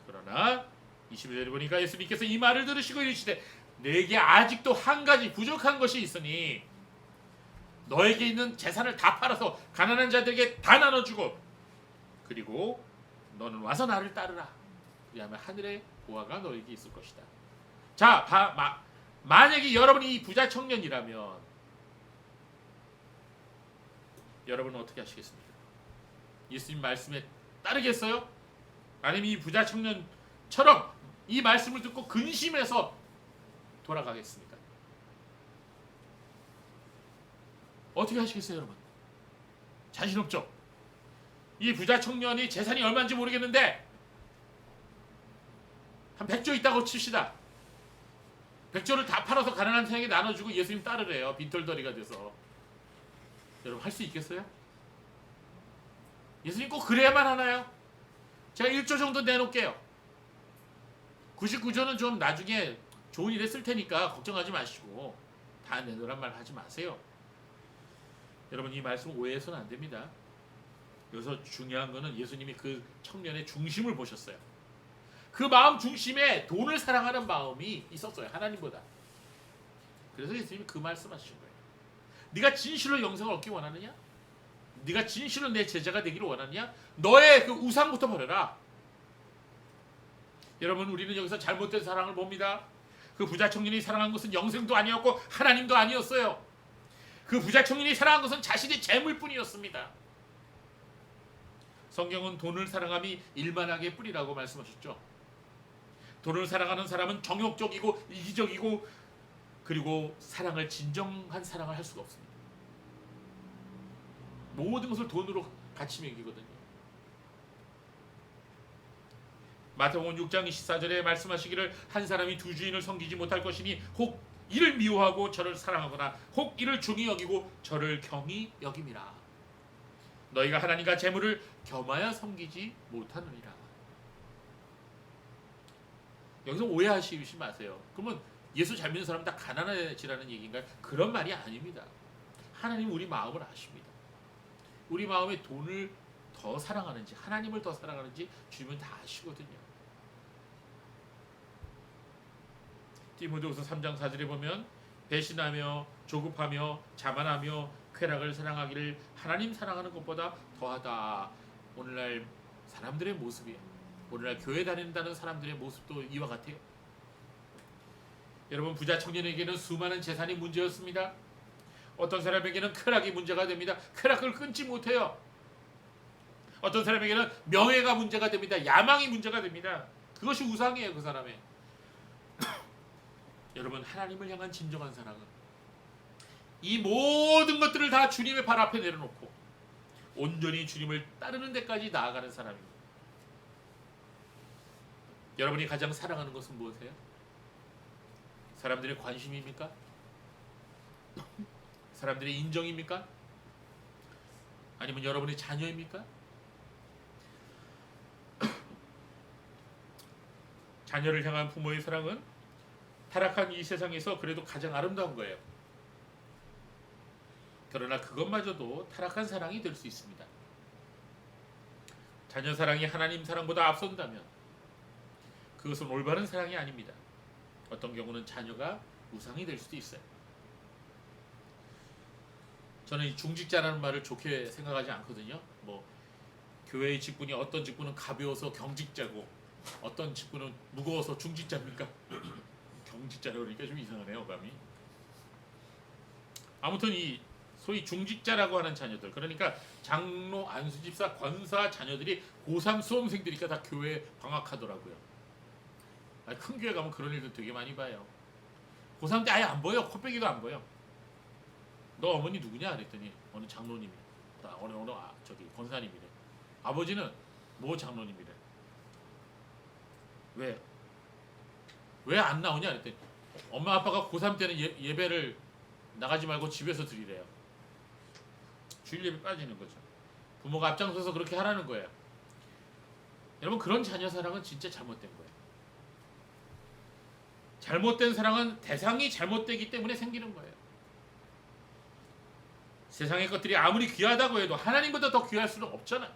그러나 21절에 보니까 예수님께서 이 말을 들으시고 이르시되 내게 아직도 한 가지 부족한 것이 있으니 너에게 있는 재산을 다 팔아서 가난한 자들에게 다 나눠주고 그리고 너는 와서 나를 따르라. 그리하면 하늘의 보화가 너에게 있을 것이다. 자, 만약에 여러분이 이 부자 청년이라면 여러분은 어떻게 하시겠습니까? 예수님 말씀에 따르겠어요? 아니면 이 부자 청년처럼 이 말씀을 듣고 근심해서 돌아가겠습니까? 어떻게 하시겠어요 여러분? 자신 없죠? 이 부자 청년이 재산이 얼마인지 모르겠는데 한 100조 있다고 칩시다. 100조를 다 팔아서 가난한 사람에게 나눠주고 예수님 따르래요. 빈털터리가 돼서. 여러분 할 수 있겠어요? 예수님 꼭 그래야만 하나요? 제가 1조 정도 내놓을게요. 99조는 좀 나중에 좋은 일에 쓸 테니까 걱정하지 마시고 다 내놓으란 말 하지 마세요. 여러분 이 말씀 오해해서는 안 됩니다. 여기서 중요한 거는 예수님이 그 청년의 중심을 보셨어요. 그 마음 중심에 돈을 사랑하는 마음이 있었어요. 하나님보다. 그래서 예수님이 그 말씀하신 거예요. 네가 진실로 영생을 얻기 원하느냐? 네가 진실로 내 제자가 되기를 원하느냐? 너의 그 우상부터 버려라. 여러분 우리는 여기서 잘못된 사랑을 봅니다. 그 부자 청년이 사랑한 것은 영생도 아니었고 하나님도 아니었어요. 그 부자 청년이 사랑한 것은 자신의 재물뿐이었습니다. 성경은 돈을 사랑함이 일만하게 뿌리라고 말씀하셨죠. 돈을 사랑하는 사람은 정욕적이고 이기적이고 그리고 사랑을 진정한 사랑을 할 수가 없습니다. 모든 것을 돈으로 가치 매기거든요. 마태복음 6장 24절에 말씀하시기를 한 사람이 두 주인을 섬기지 못할 것이니 혹 이를 미워하고 저를 사랑하거나 혹 이를 중히 여기고 저를 경히 여김이라. 너희가 하나님과 재물을 겸하여 섬기지 못하느니라. 여기서 오해하시지 마세요. 그러면 예수 잘 믿는 사람 다 가난해지라는 얘기인가요? 그런 말이 아닙니다. 하나님 우리 마음을 아십니다. 우리 마음에 돈을 더 사랑하는지 하나님을 더 사랑하는지 주님은 다 아시거든요. 디모데후서 3장 4절에 보면 배신하며 조급하며 자만하며 쾌락을 사랑하기를 하나님 사랑하는 것보다 더하다. 오늘날 사람들의 모습이에요. 오늘날 교회 다닌다는 사람들의 모습도 이와 같아요. 여러분 부자 청년에게는 수많은 재산이 문제였습니다. 어떤 사람에게는 쾌락이 문제가 됩니다. 쾌락을 끊지 못해요. 어떤 사람에게는 명예가 문제가 됩니다. 야망이 문제가 됩니다. 그것이 우상이에요. 그 사람의. 여러분 여러분 향한 진정한 사랑은 이 모든 것들을 다 주님의 발 앞에 내려놓고 온전히 주님을 따르는 데까지 나아가는 사람입니다. 여러분이 가장 사랑하는 것은 무엇이에요? 사람들의 관심입니까? 사람들의 인정입니까? 아니면 여러분의 자녀입니까? 자녀를 향한 부모의 사랑은 타락한 이 세상에서 그래도 가장 아름다운 거예요. 그러나 그것마저도 타락한 사랑이 될 수 있습니다. 자녀 사랑이 하나님 사랑보다 앞선다면 그것은 올바른 사랑이 아닙니다. 어떤 경우는 자녀가 우상이 될 수도 있어요. 저는 이 중직자라는 말을 좋게 생각하지 않거든요. 뭐 교회의 직분이 어떤 직분은 가벼워서 경직자고 어떤 직분은 무거워서 중직자입니까? 경직자라고 그러니까 좀 이상하네요, 감이. 아무튼 이 소위 중직자라고 하는 자녀들, 그러니까 장로, 안수집사, 권사 자녀들이 고3 수험생들이니까 다 교회에 방학하더라고요. 큰 교회 가면 그런 일도 되게 많이 봐요. 고3 때 아예 안 보여. 코빼기도 안 보여. 너 어머니 누구냐? 그랬더니 어느 장로님이 어느 저기 권사님이래. 아버지는 뭐 장로님이래. 왜 안 나오냐? 그랬더니 엄마 아빠가 고3 때는 예배를 나가지 말고 집에서 드리래요. 주일 예배 빠지는 거죠. 부모가 앞장서서 그렇게 하라는 거예요. 여러분, 그런 자녀 사랑은 진짜 잘못된 거예요. 잘못된 사랑은 대상이 잘못되기 때문에 생기는 거예요. 세상의 것들이 아무리 귀하다고 해도 하나님보다 더 귀할 수는 없잖아.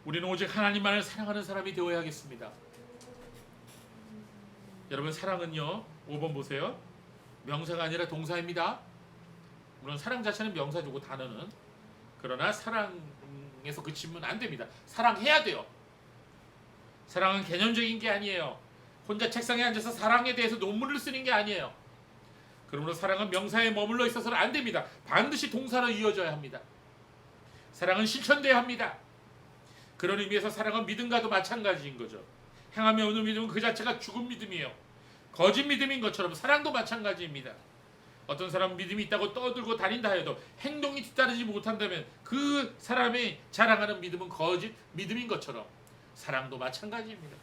우리는 오직 하나님만을 사랑하는 사람이 되어야겠습니다. 여러분, 사랑은요, 5번 보세요. 명사가 아니라 동사입니다. 물론 사랑 자체는 명사죠, 단어는. 그러나 사랑에서 그치면 안 됩니다. 사랑해야 돼요. 사랑은 개념적인 게 아니에요. 혼자 책상에 앉아서 사랑에 대해서 논문을 쓰는 게 아니에요. 그러므로 사랑은 명사에 머물러 있어서는 안 됩니다. 반드시 동사로 이어져야 합니다. 사랑은 실천돼야 합니다. 그런 의미에서 사랑은 믿음과도 마찬가지인 거죠. 행함이 없는 믿음은 그 자체가 죽은 믿음이에요. 거짓 믿음인 것처럼 사랑도 마찬가지입니다. 어떤 사람은 믿음이 있다고 떠들고 다닌다 해도 행동이 뒤따르지 못한다면 그 사람이 자랑하는 믿음은 거짓 믿음인 것처럼 사랑도 마찬가지입니다.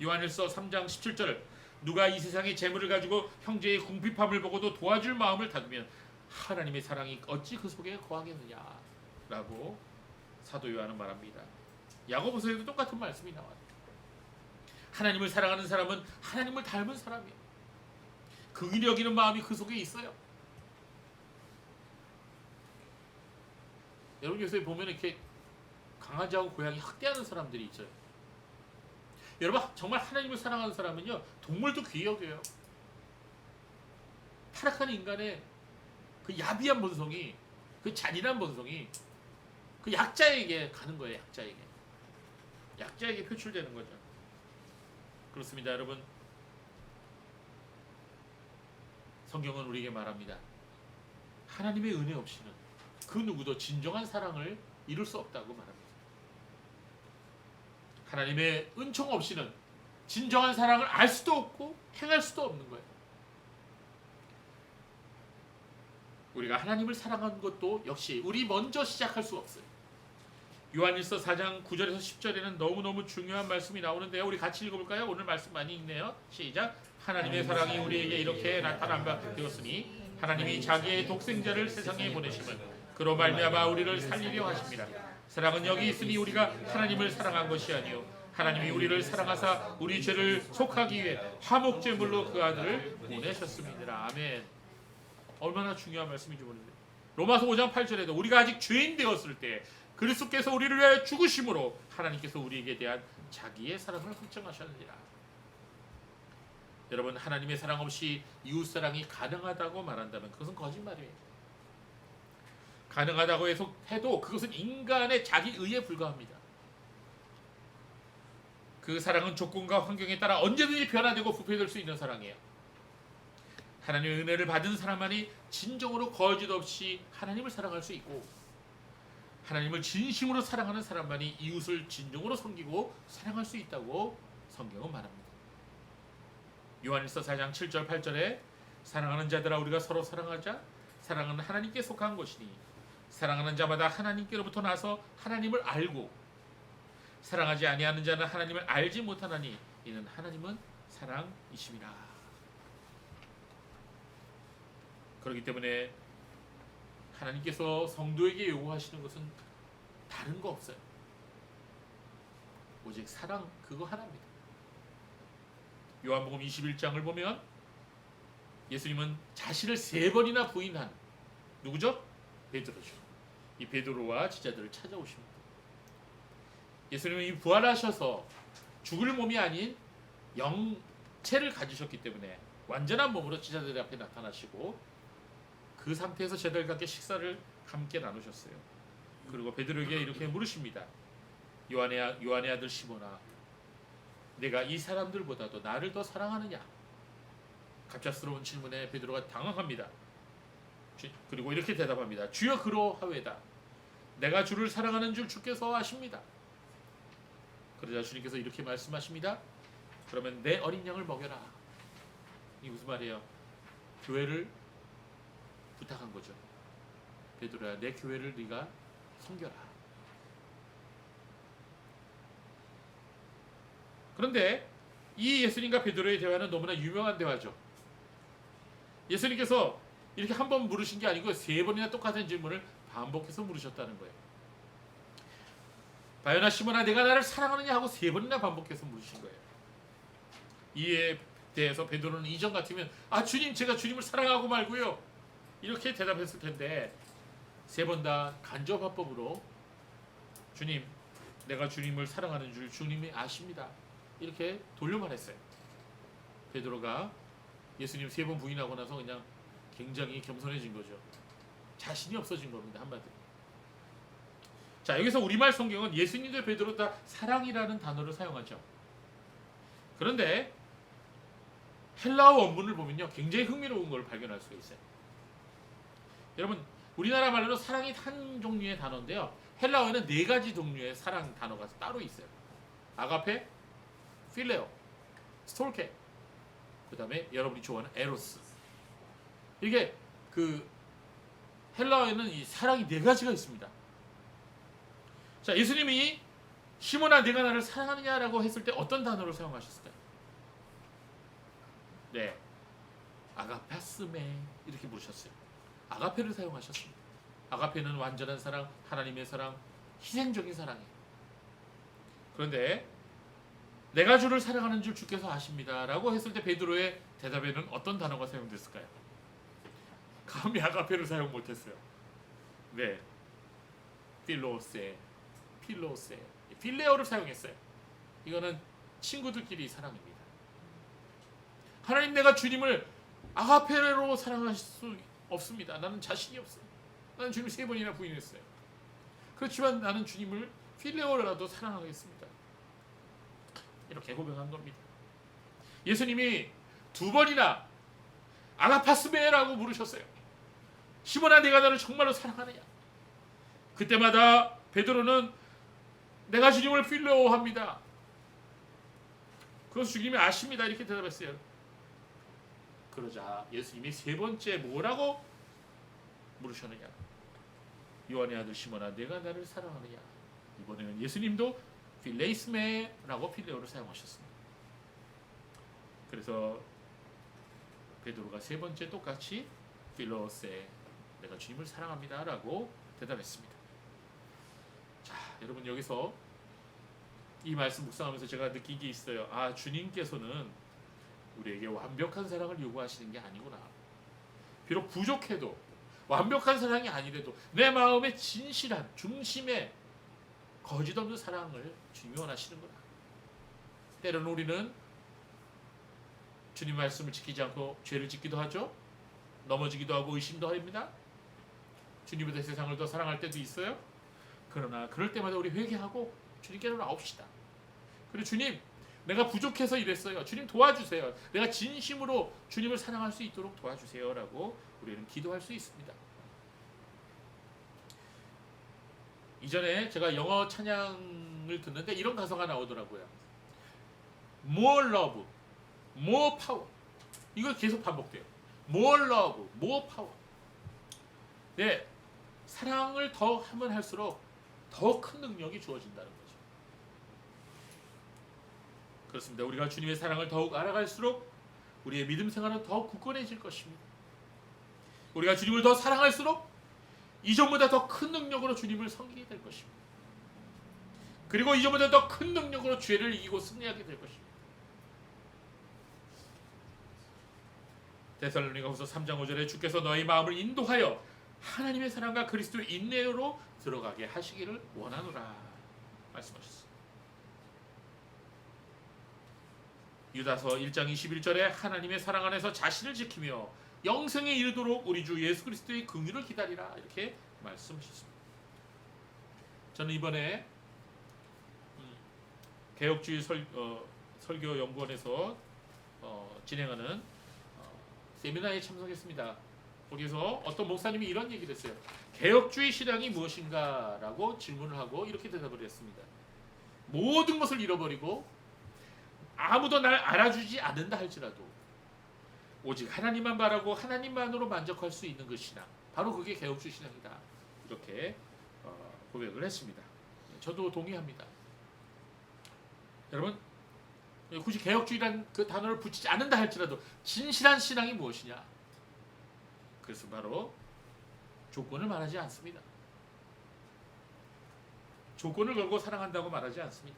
요한일서 3장 17절, 누가 이 세상의 재물을 가지고 형제의 궁핍함을 보고도 도와줄 마음을 닫으면 하나님의 사랑이 어찌 그 속에 거하겠느냐 라고 사도 요한은 말합니다. 야고보서에도 똑같은 말씀이 나와요. 하나님을 사랑하는 사람은 하나님을 닮은 사람이에요. 긍휼히 여기는 마음이 그 속에 있어요. 여러분, 요새 보면 이렇게 강아지하고 고양이 학대하는 사람들이 있어요. 여러분, 정말 하나님을 사랑하는 사람은요, 동물도 귀히 여겨요. 타락한 인간의 그 야비한 본성이, 그 잔인한 본성이 그 약자에게 가는 거예요. 약자에게 표출되는 거죠. 그렇습니다, 여러분. 성경은 우리에게 말합니다. 하나님의 은혜 없이는 그 누구도 진정한 사랑을 이룰 수 없다고 말합니다. 하나님의 은총 없이는 진정한 사랑을 알 수도 없고 행할 수도 없는 거예요. 우리가 하나님을 사랑하는 것도 역시 우리 먼저 시작할 수 없어요. 요한일서 4장 9절에서 10절에는 너무너무 중요한 말씀이 나오는데요. 우리 같이 읽어볼까요? 오늘 말씀 많이 읽네요. 시작. 하나님의 사랑이 우리에게 이렇게 나타난 바 되었으니 하나님이 자기의 독생자를 세상에 보내심은 그로 말미암아 우리를 살리려 하십니다. 사랑은 여기 있으니 우리가 하나님을 사랑한 것이 아니요 하나님이 우리를 사랑하사 우리 죄를 속하기 위해 화목제물로 그 아들을 보내셨습니다. 아멘. 얼마나 중요한 말씀인지 모르는데, 로마서 5장 8절에도 우리가 아직 죄인 되었을 때 그리스도께서 우리를 위하여 죽으심으로 하나님께서 우리에게 대한 자기의 사랑을 확증하셨느니라. 여러분, 하나님의 사랑 없이 이웃사랑이 가능하다고 말한다면 그것은 거짓말이에요. 가능하다고 해도 그것은 인간의 자기 의에 불과합니다. 그 사랑은 조건과 환경에 따라 언제든지 변화되고 부패될 수 있는 사랑이에요. 하나님의 은혜를 받은 사람만이 진정으로 거짓 없이 하나님을 사랑할 수 있고, 하나님을 진심으로 사랑하는 사람만이 이웃을 진정으로 섬기고 사랑할 수 있다고 성경은 말합니다. 요한일서 4장 7절 8절에 사랑하는 자들아 우리가 서로 사랑하자. 사랑은 하나님께 속한 것이니 사랑하는 자마다 하나님께로부터 나서 하나님을 알고 사랑하지 아니하는 자는 하나님을 알지 못하나니 이는 하나님은 사랑이심이라. 그렇기 때문에 하나님께서 성도에게 요구하시는 것은 다른 거 없어요. 오직 사랑 그거 하나입니다. 요한복음 21장을 보면 예수님은 자신을 3번이나 부인한 누구죠? 베드로죠. 이 베드로와 제자들을 찾아오십니다. 예수님은 이 부활하셔서 죽을 몸이 아닌 영체를 가지셨기 때문에 완전한 몸으로 제자들 앞에 나타나시고 그 상태에서 제자들과 함께 식사를 함께 나누셨어요. 그리고 베드로에게 이렇게 물으십니다. 요한의 아들 시몬아, 내가 이 사람들보다도 나를 더 사랑하느냐? 갑작스러운 질문에 베드로가 당황합니다. 그리고 이렇게 대답합니다. 주여 그러하외다. 내가 주를 사랑하는 줄 주께서 아십니다. 그러자 주님께서 이렇게 말씀하십니다. 그러면 내 어린 양을 먹여라. 이게 무슨 말이에요? 교회를 부탁한 거죠. 베드로야, 내 교회를 네가 섬겨라. 그런데 이 예수님과 베드로의 대화는 너무나 유명한 대화죠. 예수님께서 이렇게 한 번 물으신 게 아니고 세 번이나 똑같은 질문을 반복해서 물으셨다는 거예요. 바요나 시몬아 내가 나를 사랑하느냐 하고 세 번이나 반복해서 물으신 거예요. 이에 대해서 베드로는 이전 같으면 주님 제가 주님을 사랑하고 말고요 이렇게 대답했을 텐데 세 번 다 간접화법으로 주님 내가 주님을 사랑하는 줄 주님이 아십니다 이렇게 돌려 말했어요. 베드로가 예수님 세 번 부인하고 나서 그냥 굉장히 겸손해진 거죠. 자신이 없어진 겁니다. 한마디로. 자, 여기서 우리말 성경은 예수님도 베드로 다 사랑이라는 단어를 사용하죠. 그런데 헬라어 원문을 보면요 굉장히 흥미로운 걸 발견할 수가 있어요. 여러분 우리나라 말로 사랑이 한 종류의 단어인데요 헬라어에는 네 가지 종류의 사랑 단어가 따로 있어요. 아가페, 필레오, 스톨케, 그 다음에 여러분이 좋아하는 에로스. 이게 그 헬라어에는 이 사랑이 네 가지가 있습니다. 자, 예수님이 시몬아 내가 나를 사랑하느냐라고 했을 때 어떤 단어를 사용하셨을까요? 네, 아가파스메 이렇게 부르셨어요. 아가페를 사용하셨습니다. 아가페는 완전한 사랑, 하나님의 사랑, 희생적인 사랑이에요. 그런데 내가 주를 사랑하는 줄 주께서 아십니다 라고 했을 때 베드로의 대답에는 어떤 단어가 사용됐을까요? 감히 아가페를 사용 못했어요. 네, 필로세, 필레오를 사용했어요. 이거는 친구들끼리 사랑입니다. 하나님 내가 주님을 아가페로 사랑할 수 없습니다. 나는 자신이 없어요. 나는 주님을 세 번이나 부인했어요. 그렇지만 나는 주님을 필레오라도 사랑하겠습니다. 이렇게 고백한 겁니다. 예수님이 두 번이나 아가파스메라고 부르셨어요. 시몬아 내가 너를 정말로 사랑하느냐. 그때마다 베드로는 내가 주님을 필레오합니다. 그것을 주님이 아십니다. 이렇게 대답했어요. 그러자 예수님이 세 번째 뭐라고 물으셨느냐. 요한의 아들 시몬아 내가 나를 사랑하느냐. 이번에는 예수님도 필레이스메라고 필레오를 사용하셨습니다. 그래서 베드로가 세 번째 똑같이 필로세 내가 주님을 사랑합니다 라고 대답했습니다. 자, 여러분 여기서 이 말씀 묵상하면서 제가 느낀 게 있어요. 주님께서는 우리에게 완벽한 사랑을 요구하시는 게 아니구나. 비록 부족해도 완벽한 사랑이 아니래도 내 마음의 진실한 중심에 거짓 없는 사랑을 주님이 원하시는구나. 때로는 우리는 주님 말씀을 지키지 않고 죄를 짓기도 하죠. 넘어지기도 하고 의심도 합니다. 주님보다 세상을 더 사랑할 때도 있어요. 그러나 그럴 때마다 우리 회개하고 주님께로 나옵시다. 그리고 주님 내가 부족해서 이랬어요. 주님 도와주세요. 내가 진심으로 주님을 사랑할 수 있도록 도와주세요 라고 우리는 기도할 수 있습니다. 이전에 제가 영어 찬양을 듣는데 이런 가사가 나오더라고요. More love, more power. 이거 계속 반복돼요. More love, more power. 네, 사랑을 더 하면 할수록 더 큰 능력이 주어진다는 거죠. 그렇습니다. 우리가 주님의 사랑을 더욱 알아갈수록 우리의 믿음 생활은 더 굳건해질 것입니다. 우리가 주님을 더 사랑할수록 이전보다 더 큰 능력으로 주님을 섬기게 될 것입니다. 그리고 이전보다 더 큰 능력으로 죄를 이기고 승리하게 될 것입니다. 데살로니가후서 3장 5절에 주께서 너희 마음을 인도하여 하나님의 사랑과 그리스도의 인내로 들어가게 하시기를 원하노라 말씀하셨습니다. 유다서 1장 21절에 하나님의 사랑 안에서 자신을 지키며 영생에 이르도록 우리 주 예수 그리스도의 긍휼을 기다리라 이렇게 말씀하셨습니다. 저는 이번에 개혁주의 설교연구원에서 진행하는 세미나에 참석했습니다. 거기서 어떤 목사님이 이런 얘기를 했어요. 개혁주의 신앙이 무엇인가 라고 질문을 하고 이렇게 대답을 했습니다. 모든 것을 잃어버리고 아무도 날 알아주지 않는다 할지라도 오직 하나님만 바라고 하나님만으로 만족할 수 있는 그 신앙, 바로 그게 개혁주의 신앙이다 이렇게 고백을 했습니다. 저도 동의합니다. 여러분 굳이 개혁주의란 그 단어를 붙이지 않는다 할지라도 진실한 신앙이 무엇이냐? 그래서 바로 조건을 말하지 않습니다. 조건을 걸고 사랑한다고 말하지 않습니다.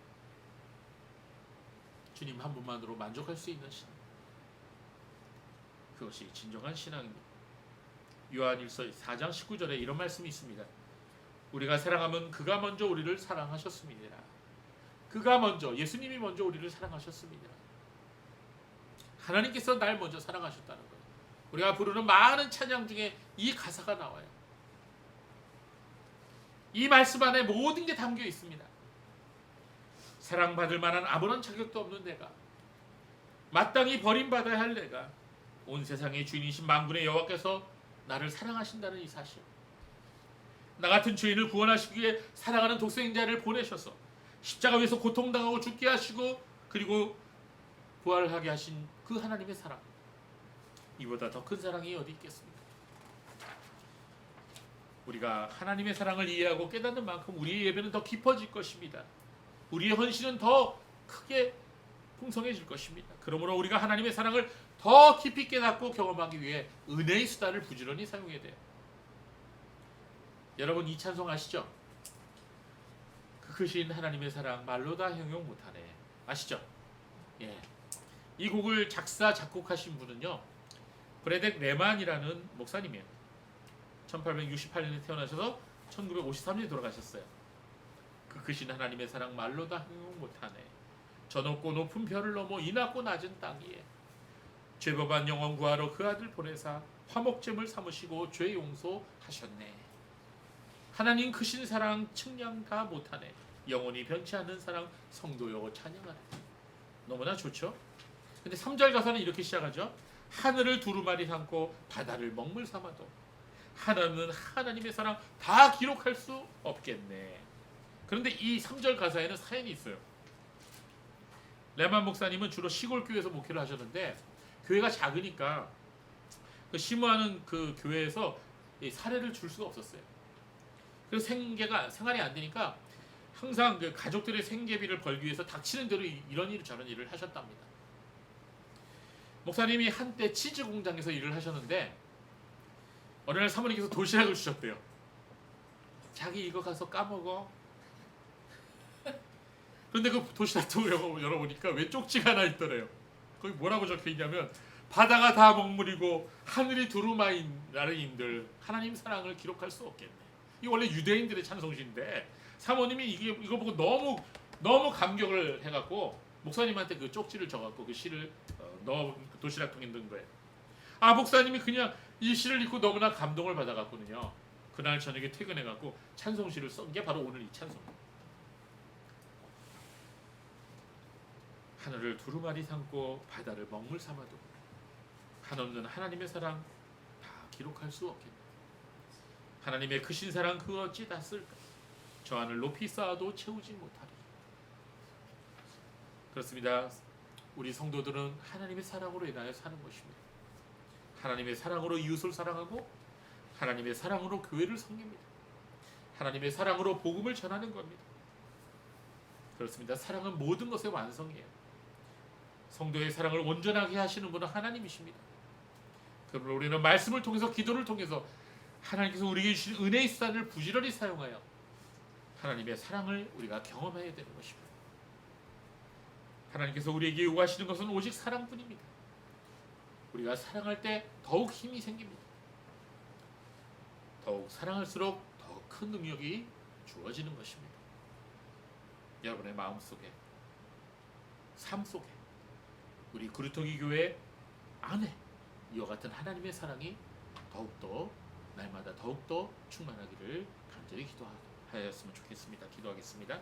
주님 한 분만으로 만족할 수 있는 신앙. 그것이 진정한 신앙입니다. 요한일서 4장 19절에 이런 말씀이 있습니다. 우리가 사랑하면 그가 먼저 우리를 사랑하셨습니다. 그가 먼저, 예수님이 먼저 우리를 사랑하셨습니다. 하나님께서 날 먼저 사랑하셨다는 거예요. 우리가 부르는 많은 찬양 중에 이 가사가 나와요. 이 말씀 안에 모든 게 담겨 있습니다. 사랑받을 만한 아무런 자격도 없는 내가, 마땅히 버림받아야 할 내가, 온 세상의 주인이신 만군의 여호와께서 나를 사랑하신다는 이 사실, 나 같은 죄인을 구원하시기 위해 사랑하는 독생자를 보내셔서 십자가 위에서 고통당하고 죽게 하시고 그리고 부활하게 하신 그 하나님의 사랑, 이보다 더 큰 사랑이 어디 있겠습니까? 우리가 하나님의 사랑을 이해하고 깨닫는 만큼 우리의 예배는 더 깊어질 것입니다. 우리의 헌신은 더 크게 풍성해질 것입니다. 그러므로 우리가 하나님의 사랑을 더 깊이 깨닫고 경험하기 위해 은혜의 수단을 부지런히 사용해야 돼요. 여러분 이 찬송 아시죠? 그 크신 하나님의 사랑 말로 다 형용 못하네. 아시죠? 예. 이 곡을 작사 작곡하신 분은요, 브레덱 레만이라는 목사님이에요. 1868년에 태어나셔서 1953년에 돌아가셨어요. 그 크신 하나님의 사랑 말로 다 형용 못하네. 저 높고 높은 별을 넘어 이 낮고 낮은 땅 위에 죄법한 영혼 구하러 그 아들 보내사 화목제물 삼으시고 죄 용서하셨네. 하나님 크신 사랑 측량 다 못하네. 영원히 변치 않는 사랑 성도여 찬양하네. 너무나 좋죠? 근데 3절 가사는 이렇게 시작하죠. 하늘을 두루마리 삼고 바다를 먹물 삼아도 하나님은 하나님의 사랑 다 기록할 수 없겠네. 그런데 이 3절 가사에는 사연이 있어요. 레만 목사님은 주로 시골 교회에서 목회를 하셨는데 교회가 작으니까 그 심무하는 그 교회에서 사례를 줄 수가 없었어요. 그래서 생활이 안 되니까 항상 그 가족들의 생계비를 벌기 위해서 닥치는 대로 이런 일 저런 일을 하셨답니다. 목사님이 한때 치즈 공장에서 일을 하셨는데 어느 날 사모님께서 도시락을 주셨대요. 자기 이거 가서 까먹어. 그런데 그 도시락통을 열어보니까 왜 쪽지가 하나 있더래요. 거기 뭐라고 적혀있냐면 바다가 다 먹물이고 하늘이 두루마인 나르인들 하나님 사랑을 기록할 수 없겠네. 이게 원래 유대인들의 찬송시인데 사모님이 이거 보고 너무 감격을 해갖고 목사님한테 그 쪽지를 적었고 그 시를 넣어 도시락통에 넣은 거예요. 아, 목사님이 그냥 이 시를 읽고 너무나 감동을 받아갖고는요, 그날 저녁에 퇴근해갖고 찬송시를 쓴 게 바로 오늘 이 찬송입니다. 하늘을 두루마리 삼고 바다를 먹물 삼아도 한없는 하나님의 사랑 다 기록할 수 없겠네. 하나님의 크신 사랑 그 어찌 다 쓸까? 저 하늘 높이 쌓아도 채우지 못하리. 그렇습니다. 우리 성도들은 하나님의 사랑으로 인하여 사는 것입니다. 하나님의 사랑으로 이웃을 사랑하고 하나님의 사랑으로 교회를 섬깁니다. 하나님의 사랑으로 복음을 전하는 겁니다. 그렇습니다. 사랑은 모든 것의 완성이에요. 성도의 사랑을 온전하게 하시는 분은 하나님이십니다. 그러므로 우리는 말씀을 통해서, 기도를 통해서 하나님께서 우리에게 주신 은혜의 수단을 부지런히 사용하여 하나님의 사랑을 우리가 경험해야 되는 것입니다. 하나님께서 우리에게 요구하시는 것은 오직 사랑뿐입니다. 우리가 사랑할 때 더욱 힘이 생깁니다. 더욱 사랑할수록 더 큰 능력이 주어지는 것입니다. 여러분의 마음속에, 삶 속에 우리 그루터기 교회 안에 이와 같은 하나님의 사랑이 더욱더 날마다 더욱더 충만하기를 간절히 기도하였으면 좋겠습니다. 기도하겠습니다.